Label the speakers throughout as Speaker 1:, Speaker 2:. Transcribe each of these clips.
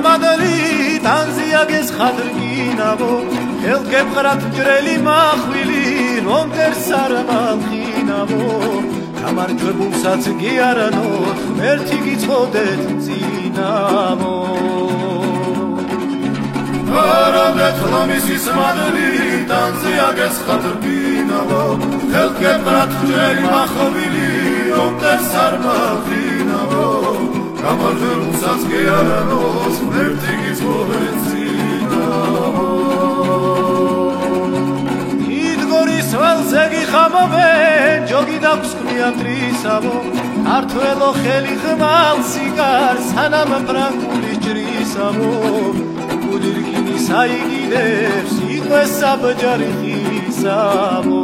Speaker 1: Madali tanzia ges khadrginavo el gebrat jreli makhvili rom ter sarmalkhinavo kamarjebulsats giaranot erti gitsodet zinavo aradet lomisis madali tanzia ges khadrginavo el gebrat jreli makhvili rom ter sarmalkhinavo Kamarjebulsats giaranot erti gitsodet zinavo Valsegi xamoven jogi davskrია მტრისავო ქართველო ხელი ხმალსიგარ სანამ ფრანგული ჭრისავო გუდირგინი საიგინებს იყვეს საბჯარი ხისავო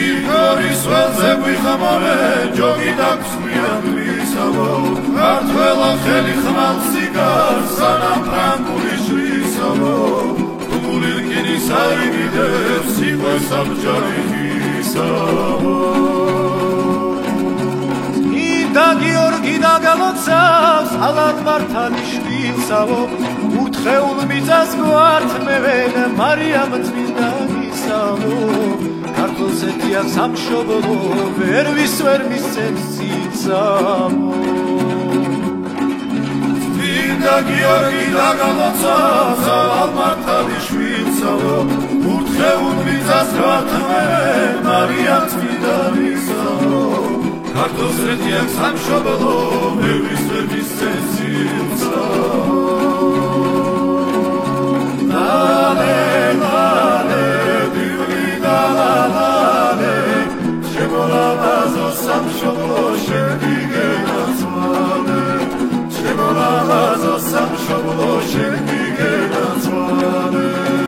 Speaker 1: იგორის ველზegi ხამოვენ ჯოგი დავსkrია მტრისავო ქართველო ხელი ხმალსიგარ სანამ ფრანგული ჭრისავო Gulirgini saygidep siqves abjari hisavo Ida Georgi da galotsavs alan martanišvilsavo Utxeul mizas გვართმევენ მარიამ წმინდანისavo ქართულს ეთია სამშობლო ვერვის ვერ მისცემს ციცavo Ida Georgi da galotsavs alan martanišvilsavo Utxeul mizas გვართმევენ მარიამ წმინდანისavo ქართულს ეთია სამშობლო ვერვის ვერ მისცემს ციცavo